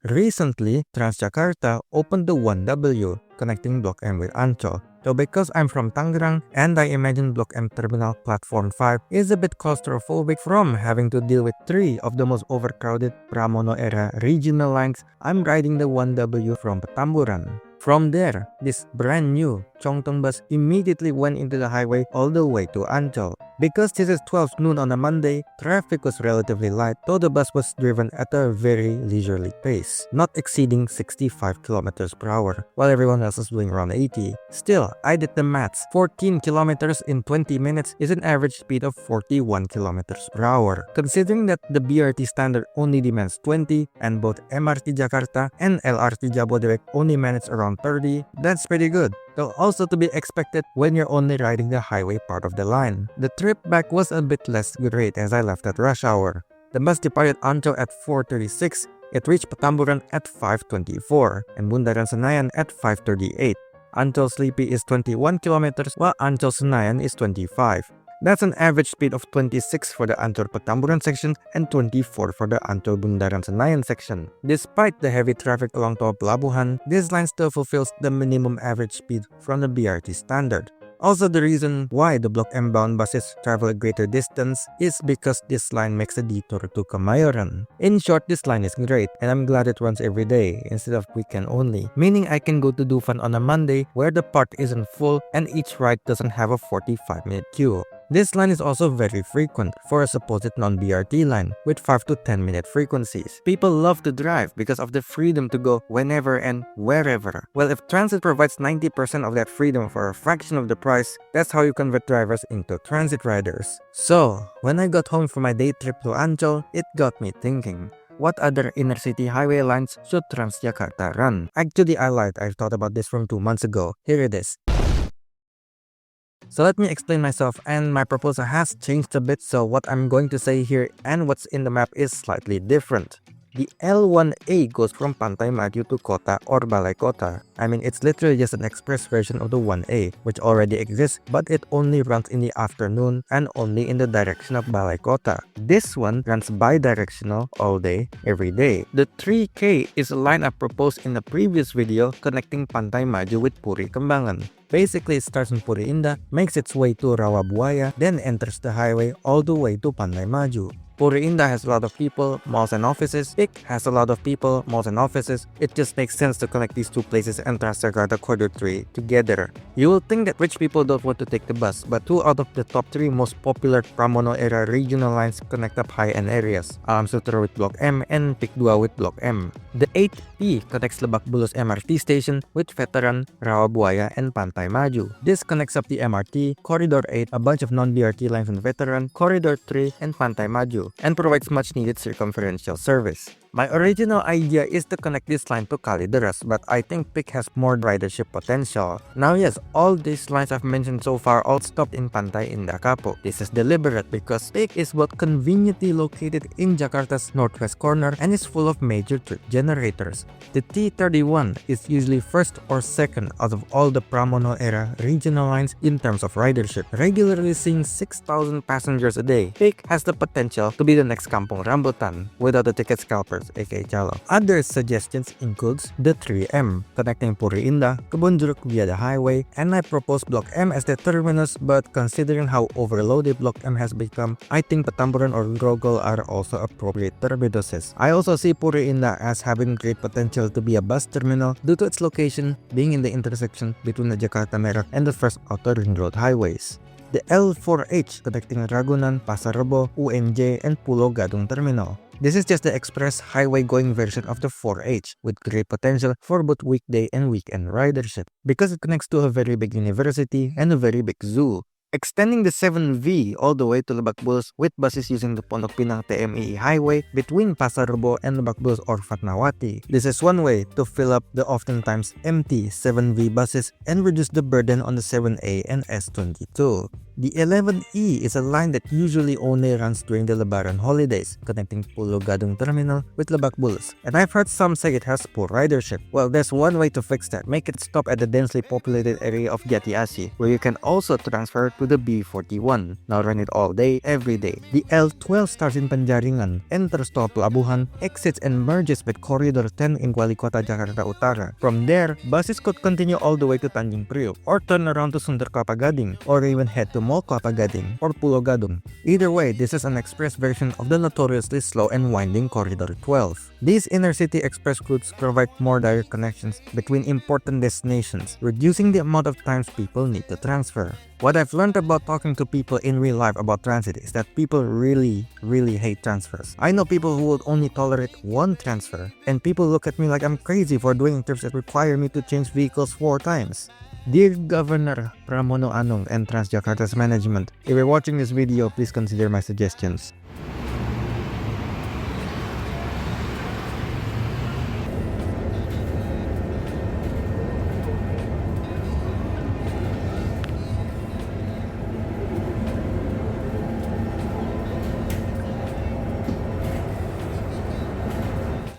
Recently, Transjakarta opened the 1W, connecting Block M with Ancol. So because I'm from Tangerang and I imagine Block M Terminal Platform 5 is a bit claustrophobic from having to deal with 3 of the most overcrowded Pramono era regional lines, I'm riding the 1W from Petamburan. From there, this brand new Chongtong bus immediately went into the highway all the way to Ancol. Because this is 12 noon on a Monday, traffic was relatively light, though the bus was driven at a very leisurely pace, not exceeding 65 kilometers per hour, while everyone else is doing around 80. Still, I did the maths. 14 kilometers in 20 minutes is an average speed of 41 kilometers per hour. Considering that the BRT standard only demands 20, and both MRT Jakarta and LRT Jabodebek only manage around 30, that's pretty good. Though also to be expected when you're only riding the highway part of the line. The trip back was a bit less great as I left at rush hour. The bus departed Ancol at 4:36, it reached Petamburan at 5:24, and Bundaran Senayan at 5:38. Ancol Sleepy is 21 kilometers while Ancol Senayan is 25. That's an average speed of 26 for the Ancol Petamburan section and 24 for the Ancol Bundaran Senayan section. Despite the heavy traffic along Tol Pelabuhan, this line still fulfills the minimum average speed from the BRT standard. Also, the reason why the Block M bound buses travel a greater distance is because this line makes a detour to Kemayoran. In short, this line is great and I'm glad it runs every day instead of weekend only, meaning I can go to Dufan on a Monday where the park isn't full and each ride doesn't have a 45-minute queue. This line is also very frequent for a supposed non-BRT line with 5 to 10 minute frequencies. People love to drive because of the freedom to go whenever and wherever. Well, if transit provides 90% of that freedom for a fraction of the price, that's how you convert drivers into transit riders. So, when I got home from my day trip to Ancol, it got me thinking. What other inner city highway lines should Transjakarta run? Actually, I lied. I thought about this from 2 months ago. Here it is. So let me explain myself, and my proposal has changed a bit, so what I'm going to say here and what's in the map is slightly different. The L1A goes from Pantai Maju to Kota or Balai Kota. I mean, it's literally just an express version of the 1A, which already exists, but it only runs in the afternoon and only in the direction of Balai Kota. This one runs bi-directional all day, every day. The 3K is a line I proposed in the previous video connecting Pantai Maju with Puri Kembangan. Basically, it starts in Puri Indah, makes its way to Rawabuaya, then enters the highway all the way to Pantai Maju. Puri Indah has a lot of people, malls and offices. PIC has a lot of people, malls and offices. It just makes sense to connect these two places and Transjakarta Corridor 3 together. You will think that rich people don't want to take the bus, but 2 out of the top 3 most popular Pramono era regional lines connect up high-end areas. Alam Sutera with Block M and PIC 2 with Block M. The 8P connects Lebak Bulus MRT station with Veteran, Rawabuaya, and Pantai Maju. This connects up the MRT, Corridor 8, a bunch of non-BRT lines in Veteran, Corridor 3, and Pantai Maju, and provides much-needed circumferential service. My original idea is to connect this line to Kalideras, but I think PIC has more ridership potential. Now yes, all these lines I've mentioned so far all stopped in Pantai Indah Kapuk. This is deliberate because PIC is both conveniently located in Jakarta's northwest corner and is full of major trip generators. The T31 is usually first or second out of all the Pramono era regional lines in terms of ridership, regularly seeing 6,000 passengers a day. PIC has the potential to be the next Kampung Rambutan without the ticket scalpers, aka Calo. Other suggestions includes the 3M, connecting Puri Indah, Kebun Jeruk via the highway, and I propose Block M as the terminus, but considering how overloaded Block M has become, I think Petamburan or Grogol are also appropriate terminuses. I also see Puri Indah as having great potential to be a bus terminal due to its location being in the intersection between the Jakarta Merah and the first outer ring road highways. The L4H connecting Ragunan, Pasar Rebo, UNJ, and Pulau Gadung Terminal. This is just the express highway going version of the 4H with great potential for both weekday and weekend ridership because it connects to a very big university and a very big zoo. Extending the 7V all the way to Lebak Bulus with buses using the Pondok Pinang TMII highway between Pasar Rebo and Lebak Bulus or Fatmawati. This is one way to fill up the oftentimes empty 7V buses and reduce the burden on the 7A and S22. The 11E is a line that usually only runs during the Lebaran holidays, connecting Pulo Gadung Terminal with Lebak Bulus. And I've heard some say it has poor ridership. Well, there's one way to fix that. Make it stop at the densely populated area of Jati Asih, where you can also transfer to the B41. Now run it all day, every day. The L12 starts in Penjaringan, enters tol Pelabuhan, exits and merges with Corridor 10 in Wali Kota Jakarta Utara. From there, buses could continue all the way to Tanjung Priok, or turn around to Sundar Kelapa Gading, or even head to Mall Kelapa Gading, or Pulo Gadung. Either way, this is an express version of the notoriously slow and winding Corridor 12. These inner-city express routes provide more direct connections between important destinations, reducing the amount of times people need to transfer. What I've learned about talking to people in real life about transit is that people really hate transfers. I know people who would only tolerate one transfer, and people look at me like I'm crazy for doing trips that require me to change vehicles 4 times. Dear Governor Pramono Anung and Transjakarta's management, if you're watching this video, please consider my suggestions.